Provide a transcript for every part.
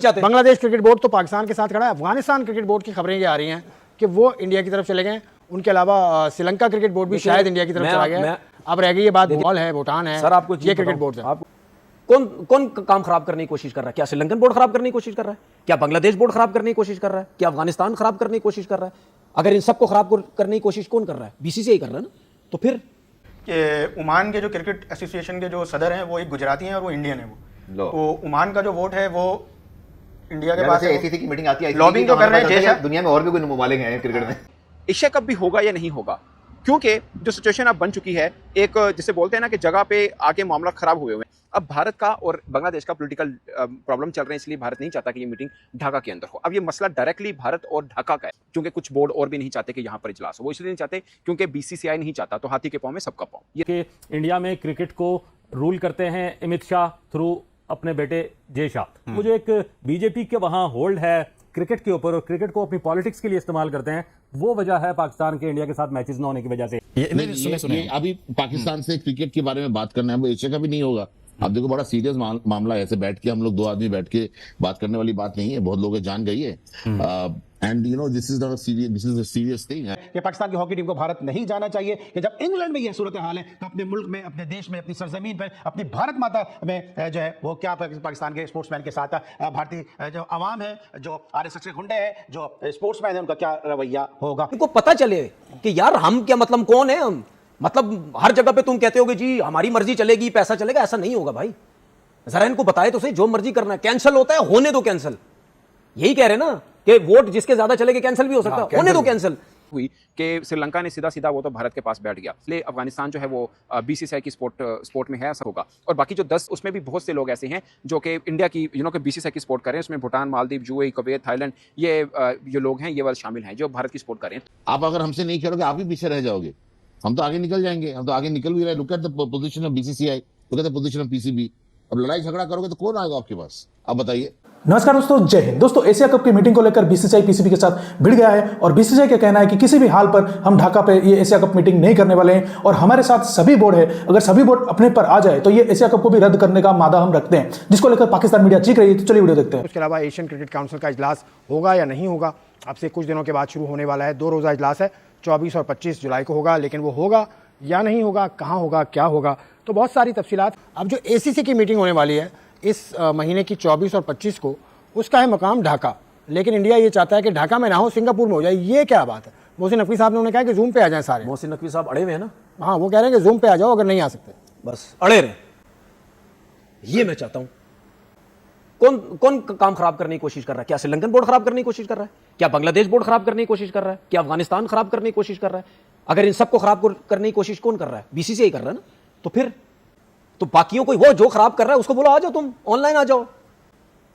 Bangladesh cricket board तो पाकिस्तान के साथ खड़ा है। अफगानिस्तान क्रिकेट बोर्ड की खबरें ये आ रही हैं कि वो इंडिया की तरफ चले गए। उनके अलावा श्रीलंका क्रिकेट बोर्ड भी शायद इंडिया की तरफ चला गया। अब रह गई ये बात, बंगाल है, भूटान है, सर आपको ये क्रिकेट बोर्ड है। कौन काम खराब करने की कोशिश कर रहा है? क्या श्रीलंकन बोर्ड खराब करने की कोशिश कर रहा है? क्या बांग्लादेश बोर्ड खराब करने की कोशिश कर रहा है? क्या अफगानिस्तान खराब करने की कोशिश कर रहा है? अगर इन सबको खराब करने की कोशिश कौन कर रहा है? बीसीसीआई कर रहा है ना। तो फिर कि ओमान के जो क्रिकेट एसोसिएशन के जो सदर हैं वो एक गुजराती हैं और वो इंडियन है। वो तो ओमान का जो वोट है वो इंडिया के पास एसीसी की मीटिंग आती है, लॉबिंग तो कर रहे हैं। दुनिया में और भी कोई ममालिक हैं क्रिकेट में। एशिया कप भी होगा या नहीं होगा, क्योंकि जो सिचुएशन अब बन चुकी है, एक जिसे बोलते हैं ना कि जगह पे आके मामला खराब हुए हुए हैं। अब भारत का और बांग्लादेश का पॉलिटिकल प्रॉब्लम चल रहे हैं, इसलिए भारत नहीं चाहता कि ये मीटिंग ढाका के अंदर हो। अब ये मसला डायरेक्टली भारत और ढाका का है, क्योंकि कुछ बोर्ड और भी नहीं चाहते कि यहाँ पर इजलास हो। वो इसलिए नहीं चाहते क्योंकि बीसीसीआई नहीं चाहता, तो हाथी के पांव में सबका पांव। ये इंडिया में क्रिकेट को रूल करते हैं अमित शाह थ्रू अपने बेटे जय शाह। वो जो एक बीजेपी के वहां होल्ड है क्रिकेट के ऊपर और क्रिकेट को अपनी पॉलिटिक्स के लिए इस्तेमाल करते हैं, वो वजह है पाकिस्तान के इंडिया के साथ मैचेस न होने की वजह से। ये अभी पाकिस्तान से क्रिकेट के बारे में बात करना है, वो एशिया का भी नहीं होगा। अब देखो बड़ा सीरियस मामला है। ऐसे बैठ के हम लोग दो आदमी बैठ के बात करने वाली बात नहीं है, बहुत लोग जान गई है। And you know this is a serious thing कि पाकिस्तान की हॉकी टीम को भारत नहीं जाना चाहिए। कि जब इंग्लैंड में यह सूरत हाल है तो अपने मुल्क में, अपने देश में, अपनी सरजमीन पर, अपनी भारत माता में जो है वो क्या पाकिस्तान के स्पोर्ट्समैन के साथ भारतीय जो आवाम है, जो आरएसएस के गुंडे हैं, जो स्पोर्ट्समैन है, उनका क्या रवैया होगा। इनको पता चले कि यार हम क्या, मतलब कौन है हम। मतलब हर जगह पे तुम कहते होगे जी हमारी मर्जी चलेगी, पैसा चलेगा, ऐसा नहीं होगा भाई। जरा इनको बताए तो सही, जो मर्जी करना है कैंसिल होता है, होने दो कैंसिल। यही कह रहे ना कि वोट जिसके ज्यादा चलेगा कैंसिल भी हो सकता है, होने दो कैंसिल। हुई कि श्रीलंका ने सीधा वो तो भारत के पास बैठ गया, इसलिए अफगानिस्तान जो है वो बीसीसीआई की स्पोर्ट में है, ऐसा होगा। और बाकी जो 10 उसमें भी बहुत से लोग ऐसे हैं जो कि इंडिया की कि बीसीसीआई की सपोर्ट कर रहे हैं। उसमें Bhutan, Maldives, UAE, Kuwait, Thailand, ये जो लोग हैं ये वाले शामिल हैं जो भारत की सपोर्ट कर रहे हैं। आप अगर हमसे नहीं करोगे आप ही पीछे रह जाओगे, हम तो आगे निकल जाएंगे। हम तो आगे निकल भी रहे। Look at the position of BCCI, look at the position of PCB. अब लड़ाई झगड़ा करोगे तो कौन आएगा आपके पास? अब बताइए। नमस्कार दोस्तों, जय हिंद। दोस्तों एशिया कप की मीटिंग को लेकर बीसीसीआई पीसीबी के साथ भिड़ गया है और बीसीसीआई का कहना है कि किसी भी हाल पर हम ढाका पे ये एशिया कप मीटिंग नहीं करने वाले हैं और हमारे साथ सभी बोर्ड है, अगर सभी बोर्ड अपने पर आ जाए तो ये एशिया कप को भी रद्द करने का मादा हम रखते हैं, जिसको लेकर पाकिस्तान मीडिया चीख रही है। तो चलिए वीडियो देखते हैं। उसके अलावा एशियन क्रिकेट काउंसिल का इजलास होगा या नहीं होगा, अब से कुछ दिनों के बाद शुरू होने वाला है। 2 रोज़ा इजलास है, 24 और 25 जुलाई को होगा, लेकिन वो होगा या नहीं होगा, कहाँ होगा, क्या होगा, तो बहुत सारी तफसीलात। अब जो एसीसी की मीटिंग होने वाली है इस महीने की 24 और 25 को, उसका है मकाम ढाका, लेकिन इंडिया ये चाहता है कि ढाका में ना हो, सिंगापुर में हो जाए। ये क्या बात है? मोहसिन नकवी साहब ने उन्हें कहा कि जूम पे आ जाएं सारे। मोहसिन नकवी साहब अड़े हुए हैं ना। हाँ, वो कह रहे हैं कि जूम पे आ जाओ अगर नहीं आ सकते, बस अड़े रहे। ये मैं चाहता हूं। कौन काम खराब करने की कोशिश कर रहा है? क्या श्रीलंकन बोर्ड खराब करने की कोशिश कर रहा है? क्या बांग्लादेश बोर्ड खराब करने की कोशिश कर रहा है? क्या अफगानिस्तान खराब करने की कोशिश कर रहा है? अगर इन सबको खराब करने की कोशिश कौन कर रहा है? बीसीसीआई कर रहा है ना। तो फिर तो बाकियों को, वो जो खराब कर रहा है उसको बोलो आ जाओ, तुम ऑनलाइन आ जाओ।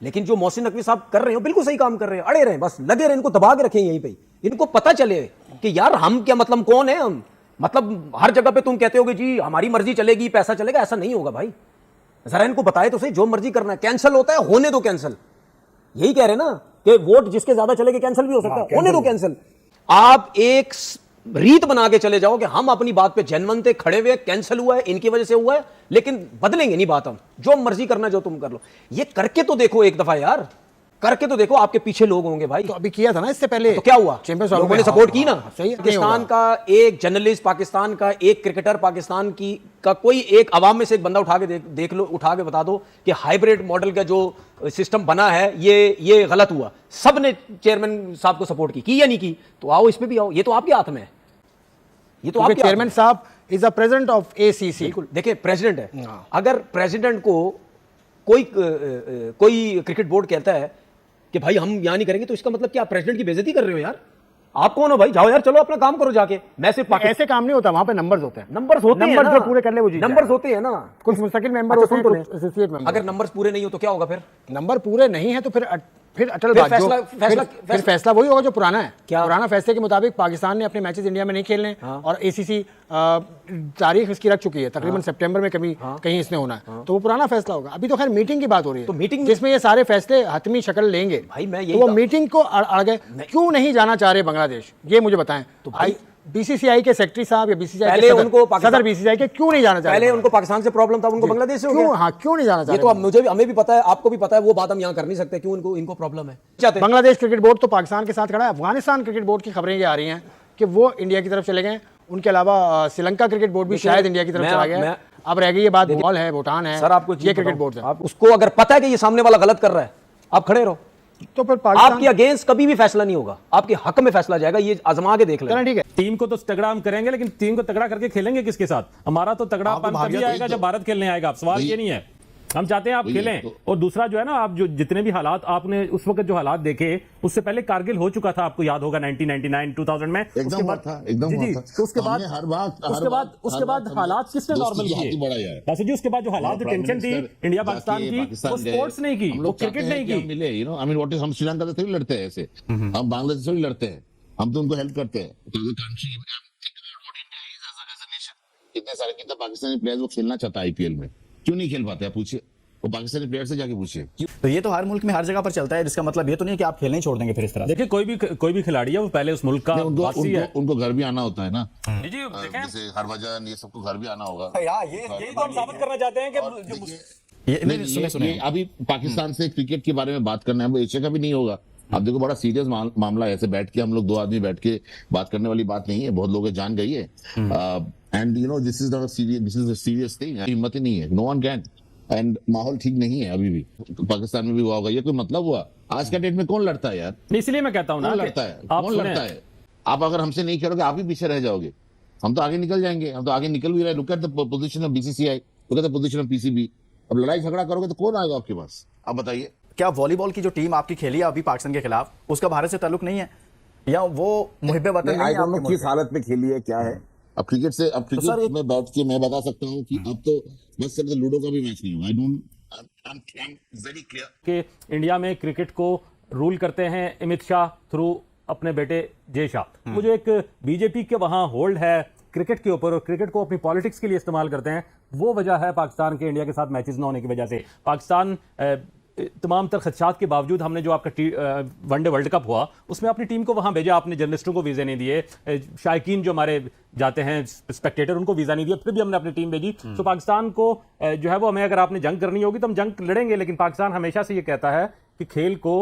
लेकिन जो मोहसिन नकवी साहब कर रहे हो बिल्कुल सही काम कर रहे हैं, अड़े रहे, बस लगे रहे, इनको दबा के रखें यहीं पे। इनको पता चले कि यार हम क्या, मतलब कौन है हम। मतलब हर जगह पे तुम कहते होगे जी हमारी मर्जी चलेगी, पैसा चलेगा, ऐसा नहीं होगा भाई। जरा इनको बताए तो सही, जो मर्जी करना है कैंसिल होता है, होने दो कैंसिल। यही कह रहे ना कि वोट जिसके ज्यादा चलेगा कैंसिल भी हो सकता है, होने दो कैंसिल। आप एक रीत बना के चले जाओ कि हम अपनी बात पे जेन्युइन थे, खड़े हुए, कैंसिल हुआ है, इनकी वजह से हुआ है, लेकिन बदलेंगे नहीं बात हम। जो मर्जी करना जो तुम कर लो। ये करके तो देखो एक दफा यार, करके तो देखो, आपके पीछे लोग होंगे भाई। तो अभी किया था ना इससे पहले, तो क्या हुआ? लोगों ने सपोर्ट की ना। पाकिस्तान का एक जर्नलिस्ट, पाकिस्तान का एक क्रिकेटर, पाकिस्तान की का कोई एक आवाम में से एक बंदा उठा के देख लो, उठा के बता दो कि हाइब्रिड मॉडल का जो सिस्टम बना है ये गलत हुआ। सब ने चेयरमैन साहब को सपोर्ट की या नहीं की? तो आओ इसमें भी आओ, ये तो आपके हाथ में है। ये तो आपके चेयरमैन साहब is the president of ACC. बिल्कुल, देखिए प्रेसिडेंट है। अगर प्रेसिडेंट को कोई क्रिकेट बोर्ड कहता है कि भाई हम यहां नहीं करेंगे, तो इसका मतलब क्या? प्रेसिडेंट की बेइज्जती कर रहे हो यार। आप कौन हो भाई? जाओ यार, चलो अपना काम करो जाके। मैं सिर्फ ऐसे काम नहीं होता, वहां पे नंबर्स होते हैं। नंबर्स होते हैं नंबर पूरे कर ले वो जीत नंबर्स होते हैं ना। कुछ मुस्तकिल मेंबर होते हैं, कुछ एसोसिएट मेंबर। अगर नंबर्स पूरे नहीं हो तो क्या होगा? फिर नंबर पूरे नहीं है तो फिर अटल बात, फिर फैसला वही होगा जो पुराना है। क्या पुराना फैसले के मुताबिक पाकिस्तान ने अपने मैचेस इंडिया में नहीं खेलने, और एसीसी तारीख इसकी रख चुकी है, तकरीबन सितंबर में कहीं इसने होना है, तो वो पुराना फैसला होगा। अभी तो खैर मीटिंग की बात हो रही है, तो मीटिंग जिसमें ये सारे फैसले हतमी शक्ल लेंगे भाई। मैं तो वो मीटिंग को अड़ गए, क्यों नहीं जाना चाह रहे बांग्लादेश, ये मुझे बताएं। तो भाई बीसीसीआई के सेक्रेटरी साहब या बीसीसीआई पहले के उनको सदर बीसीसीआई के क्यों नहीं जाना चाहते? पहले उनको पाकिस्तान से प्रॉब्लम था, उनको बांग्लादेश से हो क्यों? गया। हाँ, क्यों नहीं जाना ये चाहते? तो अब मुझे भी, हमें भी पता है, आपको भी पता है, वो बात हम यहाँ कर नहीं सकते क्यों इनको प्रॉब्लम है। चाहते हैं बांग्लादेश क्रिकेट बोर्ड तो पाकिस्तान के साथ खड़ा है। अफगानिस्तान क्रिकेट बोर्ड की खबरें ये आ रही हैं कि वो इंडिया की तरफ चले गए। उनके अलावा श्रीलंका क्रिकेट बोर्ड भी शायद इंडिया की तरफ चला गया है। अब रह गई ये बात, बॉल है, भूटान है, सर आपको ये क्रिकेट बोर्ड है। आप उसको अगर पता है कि ये सामने वाला गलत कर रहा है, आप खड़े रहो, तो फिर पाकिस्तान आपके अगेंस्ट कभी भी फैसला नहीं होगा, आपके हक में फैसला जाएगा, ये आजमा के देख लेना। ठीक है। टीम को तो तगड़ा हम करेंगे, लेकिन टीम को तगड़ा करके खेलेंगे किसके साथ? हमारा तो तगड़ा तभी आएगा जब भारत खेलने आएगा। आप सवाल ये नहीं है, हम चाहते हैं आप खेलें। और दूसरा जो है ना, आप जो जितने भी हालात आपने उस वक्त जो हालात देखे, उससे पहले कारगिल हो चुका था, आपको याद होगा 1999 2000 में। एकदम हुआ था, एकदम जी, हुआ जी, था। तो उसके बाद हमने हर बात उसके बाद हालात किसने नॉर्मल किए? वैसे जी उसके बाद जो हालात टेंशन थी इंडिया पाकिस्तान की, वो स्पोर्ट्स नहीं की, वो क्रिकेट नहीं की। मिले, you know, I mean what is, हम श्रीलंका से थोड़ी लड़ते हैं ऐसे, हम बांग्लादेश से थोड़ी लड़ते हैं, हम तो उनको हेल्प करते हैं। कितने सारे कितने पाकिस्तानी प्लेयर्स वो खेलना चाहता है आईपीएल में, क्यों नहीं खेल पाते? आप पूछिए, वो पाकिस्तानी प्लेयर से जाके पूछिए। तो ये तो हर मुल्क में हर जगह पर चलता है, जिसका मतलब ये तो नहीं है कि आप खेलने ही छोड़ देंगे फिर इस तरह। देखिए कोई भी खिलाड़ी है, वो पहले उस मुल्क का वासी है। उनको घर भी आना होता है ना, जी जी, देखें जैसे हरभजन, ये सबको घर भी आना होगा। ये तो हम साबित करना चाहते हैं कि ये अभी पाकिस्तान से क्रिकेट के बारे में बात करना है, वो एशिया का भी नहीं होगा। आप देखो, बड़ा सीरियस मामला है। ऐसे बैठ के हम लोग दो आदमी बैठ के बात करने वाली बात नहीं है, बहुत लोग जान गई है। And you know, this is not serious, this is a serious thing. हिम्मत ही नहीं है, नो वन कैन। एंड माहौल ठीक नहीं है अभी भी, तो पाकिस्तान में भी हुआ होगा। ये कोई मतलब हुआ? आज का डेट में कौन लड़ता है यार? इसलिए मैं कहता हूँ ना, कौन लड़ता है? कौन लड़ता है? आप अगर हमसे नहीं खेलोगे, आप ही पीछे रह जाओगे, हम तो आगे निकल जाएंगे। हम तो आगे निकल भी रहे। Look at the position of BCCI, look at the position of PCB. अब लड़ाई झगड़ा करोगे तो कौन आएगा आपके पास? आप बताइए। क्या वॉलीबॉल की जो टीम आपकी खेली है अभी पाकिस्तान के खिलाफ, उसका भारत से ताल्लुक नहीं है, या वो मुहिब्बे वतन नहीं है आपके मुल्क किस हालत में खेली है, क्या है? अब क्रिकेट में बैठ के मैं बता सकता हूँ कि अब तो बस सिर्फ लूडो का भी मैच नहीं हुआ। I'm very clear कि इंडिया में क्रिकेट को रूल करते हैं अमित शाह थ्रू अपने बेटे जय शाह। वो जो एक बीजेपी के वहां होल्ड है क्रिकेट के ऊपर, और क्रिकेट को अपनी पॉलिटिक्स के लिए इस्तेमाल करते हैं, वो वजह है पाकिस्तान के इंडिया के साथ मैचेस न होने की वजह से। पाकिस्तान तमाम तर खदशात के बावजूद, हमने जो आपका वनडे वर्ल्ड कप हुआ उसमें अपनी टीम को वहां भेजा, आपने जर्नलिस्टों को वीज़े नहीं दिए, शायकीन जो हमारे जाते हैं स्पेक्टेटर, उनको वीज़ा नहीं दिया, फिर भी हमने अपनी टीम भेजी। तो पाकिस्तान को जो है वो, हमें अगर आपने जंग करनी होगी तो हम जंग लड़ेंगे, लेकिन पाकिस्तान हमेशा से ये कहता है कि खेल को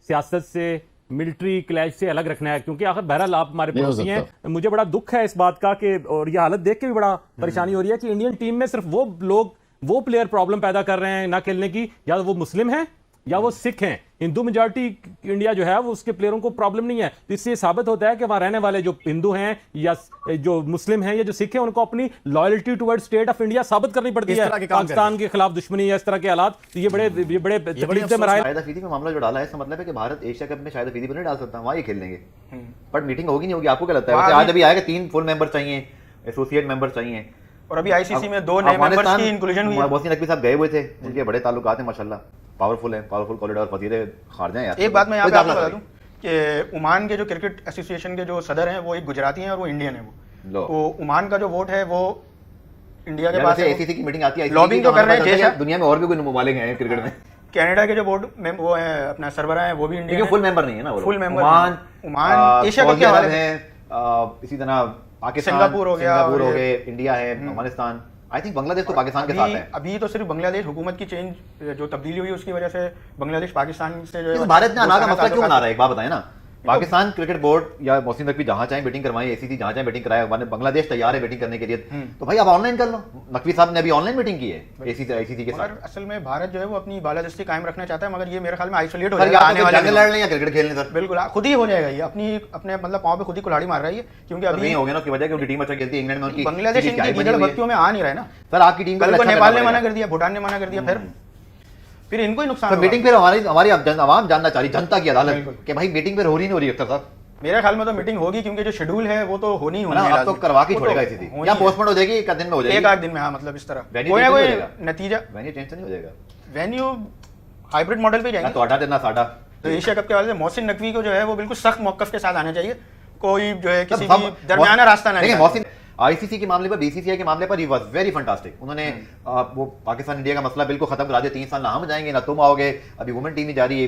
सियासत से, मिलिट्री क्लैश से अलग रखना है, क्योंकि आखिर बहरहाल आप हमारे पड़ोसी हैं। मुझे बड़ा दुख है इस बात का कि, और ये हालत देख के भी बड़ा परेशानी हो रही है कि इंडियन टीम में सिर्फ वो लोग, वो प्लेयर प्रॉब्लम पैदा कर रहे हैं ना खेलने की, या वो मुस्लिम हैं या वो सिख हैं। हिंदू मेजॉरिटी इंडिया जो है वो, उसके प्लेयरों को प्रॉब्लम नहीं है। तो इससे साबित होता है कि वहां रहने वाले जो हिंदू हैं या जो मुस्लिम हैं या जो सिख हैं, उनको अपनी loyalty toward state of India साबित करनी पड़ती है। पाकिस्तान के खिलाफ दुश्मनी या इस तरह के हालात, तो ये बड़े तकलीफ से मराए। शाहिद अफरीदी में मामला जो डाला है, इसका मतलब है कि भारत एशिया कप में शाहिद अफरीदी को नहीं डाल सकता, वहां ये खेल लेंगे। बट मीटिंग होगी नहीं होगी, आपको क्या लगता है? आज अभी आएगा 3 फुल मेंबर चाहिए, एसोसिएट मेंबर चाहिए, और अभी आईसीसी में 2 नए मेंबर्स की इंक्लूजन हुई है। मोहसिन नकवी साहब गए हुए थे, उनके बड़े ताल्लुकात हैं माशाल्लाह, पावरफुल है, पावरफुल कॉरिडोर, वजीर खारजा हैं यार। एक बात मैं यहाँ पे आपको बता दूं कि ओमान के जो क्रिकेट एसोसिएशन के जो सदर हैं वो एक गुजराती हैं और वो इंडियन है। वो तो ओमान का जो वोट है वो इंडिया के पास है। एसीसी की मीटिंग आती है, लॉबिंग जो कर रहे हैं, दुनिया में और भी कोई ममालिक हैं क्रिकेट में। कनाडा के जो बोर्ड में वो है अपना सरबराह है, वो भी इंडियन है। फुल मेंबर नहीं है ना, full member. Oman Asia cup के हवाले है, इसी तरह पाकिस्तान, सिंगापुर हो गए, इंडिया है, अफगानिस्तान। आई थिंक बांग्लादेश तो पाकिस्तान के साथ है। अभी तो सिर्फ बांग्लादेश हुकूमत की चेंज जो तब्दीली हुई उसकी वजह से बांग्लादेश पाकिस्तान से जो है भारत ने अनाज का मसला क्यों बना रहा है? एक बात बताएं ना। पाकिस्तान क्रिकेट बोर्ड या मोहसिन नकवी जहां चाहे बैटिंग करवाएं, एसीसी जहां चाहे बैटिंग कराए, बांग्लादेश तैयार है बैटिंग करने के लिए, तो भाई आप ऑनलाइन कर लो। नकवी साहब ने अभी ऑनलाइन मीटिंग की है एसीसी के साथ। असल में भारत जो है वो अपनी बालादस्ती कायम रखना चाहता है, मगर ये मेरे ख्याल में आइसोलेट हो जाएगा आने वाले लड़ लें या क्रिकेट खेलने सर, बिल्कुल खुद ही हो जाएगा। ये अपने मतलब पांव पे खुद ही कुल्हाड़ी मार रही है, क्योंकि अभी नहीं हो गया ना, उसकी वजह कि उनकी टीम अच्छा खेलती है इंग्लैंड में, उनकी बांग्लादेश इनकी गिरद भक्तियों में आ नहीं रहा है ना सर। आपकी टीम को नेपाल ने मना कर दिया, भूटान ने मना कर दिया, फिर इनको ही नुकसान। मीटिंग फिर हमारी आवाम जानना चाह रही, जनता की अदालत, कि भाई मीटिंग फिर हो रही नहीं हो रही अख्तर साहब। मेरे ख्याल में तो मीटिंग होगी, क्योंकि जो शेड्यूल है वो तो होनी ही होनी है। अब तो करवा के छोड़ेगा इसी या पोस्टपोन हो जाएगी, एक दिन में हो जाएगी, एक आध दिन में। हाँ, मतलब इस तरह कोई नतीजा वेन्यू टेंशन नहीं हो जाएगा, वेन्यू हाइब्रिड मॉडल पे जाएंगे। तो आटा देना साडा। तो एशिया कप के हवाले से मोहसिन नकवी को जो है वो बिल्कुल सख्त मौकफ के साथ आना चाहिए, कोई जो है किसी भी दरमियाना रास्ता ना निकाले। मोहसिन आईसीसी के मामले पर, बीसीसीआई के मामले पर ही वाज वेरी फैंटास्टिक। उन्होंने वो पाकिस्तान इंडिया का मसला बिल्कुल खत्म करा दिया। 3 साल ना हम जाएंगे ना तुम आओगे, अभी वुमेन टीम ही जा रही है,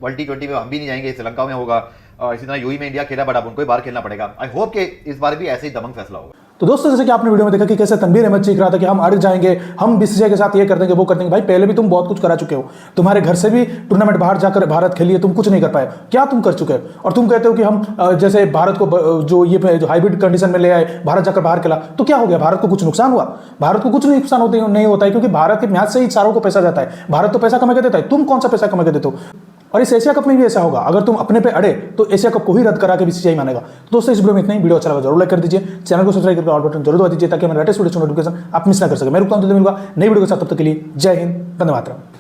वर्ल्ड T20 में हम भी नहीं जाएंगे, श्रीलंका में होगा, इसी तरह यूई में इंडिया खेला बट अब उनको ही बाहर खेलना पड़ेगा। आई होप कि इस बार भी ऐसे ही दमंग फैसला होगा। तो दोस्तों जैसे कि आपने वीडियो में देखा कि कैसे तनवीर अहमद चीख रहा था कि हम अड़ जाएंगे, हम बीसीसीआई के साथ ये कर देंगे वो कर देंगे। भाई पहले भी तुम बहुत कुछ करा चुके हो, तुम्हारे घर से भी टूर्नामेंट बाहर जाकर भारत खेलिए, तुम कुछ नहीं कर पाए। क्या तुम कर चुके हो? और तुम कहते हो कि हम जैसे भारत को जो ये जो हाइब्रिड कंडीशन में ले आए, भारत जाकर बाहर खेला, तो क्या हो गया? भारत को कुछ नुकसान हुआ? भारत को कुछ नुकसान नहीं होता है, क्योंकि भारत के मैच से ही सारों को पैसा जाता है। भारत तो पैसा कमा के देता है, तुम कौन सा पैसा कमा के देते हो? और इस एशिया कप में भी ऐसा होगा, अगर तुम अपने पे अड़े तो एशिया कप को ही रद्द करा के बीसीसीआई मानेगा। तो दोस्तों इस वीडियो में इतना ही। वीडियो अच्छा लगा जरूर लाइक कर दीजिए, चैनल को सब्सक्राइब करके ऑल बटन जरूर दबा दीजिए ताकि हमारे लेटेस्ट वीडियो नोटिफिकेशन आप मिस ना कर सके। मैं रुकता हूं, तो मिलूंगा नई वीडियो के साथ, तब तक के लिए जय हिंद, वंदे मातरम।